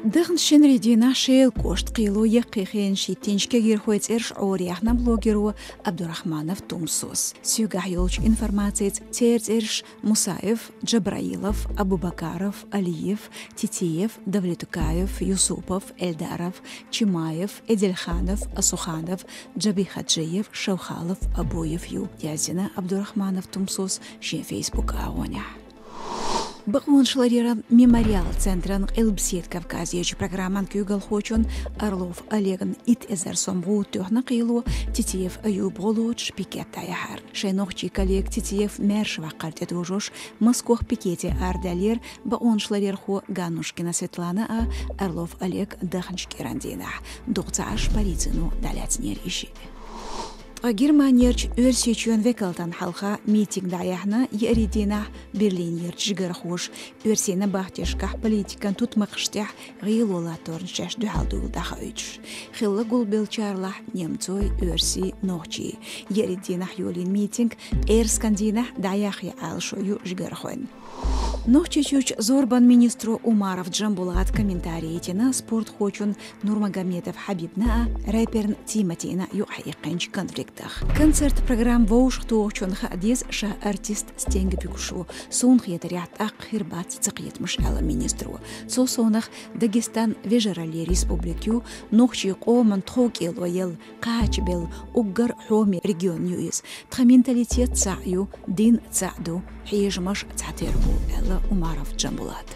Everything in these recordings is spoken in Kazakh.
دغن شنريدينا شيل كوشت قيلو يقيخين شي تنشكا غيرخويت إرش عوريحنا بلوغيرو عبد الرحمن في تومسوس سيوغا يولش إنفرماتيت تيرت إرش مسايف جبرائيلوف أبو بكارف عليف تيتيев давлетукаев يوسوبов إلدارف чимаев إدلخانов أسوخانов جبيخاتجيев شوخالف أبويف يو يازينا عبد الرحمن في تومسوس شي فيسبوك أغونيا بقون شلريرا ميموريال центран Элбсет Кавказьеч программан кюгал хочон Орлов Олеган ит эзер сомгу тёхна қилу Титиев Аюб Голуч пикетта яхар. Шейнохчи коллег Титиев мершва қартет ужош Москох пикете ардалер бақон шларир ху Ганушкина Светлана а Орлов Олег даханчки рандина. Дуғцааш полицину даляцнер иши. Германияч өрсечен векалтан халха митинг даяхна яридина Берлин ярчгар хош өрсена бахтешках политикан тутмақштях гыйлола торнчаш духалдул дахайч хилла гулбелчарлах немцой өрси ночи яридина юлин митинг эрскандина даяхи алшою жгархон Нохчичуч зорбан министру Умаров Джамбулат комментариетина спорт хочун Нурмагомедов Хабибна рэперн Тиматина юхайқанч конфликтах. Концерт программ воушхту чун хадис ша артист стенги пикушу сон хиятариат ахирбат цақиетмыш ала министру. Сонах Дагестан вежерали республикю нохчи қоман тхокел оел қачбел уггар хоми регион юис. Тхаменталитет цаю дин цаду хижмаш цатербу ала Умаров Джамбулат.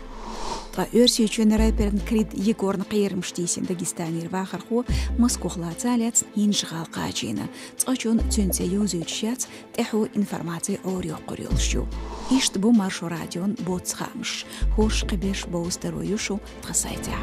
Өрсі үшін рэперін крид Егорн қиырмштейсен Дагестанер вақырқу Москохла цалец инжғал қачина. Цочун цүнце юзючшац тэху информация орё қорёлшу. Ишт бу маршу радион боцхамш. Хош қибеш боу здоровьюшу тхасайтя.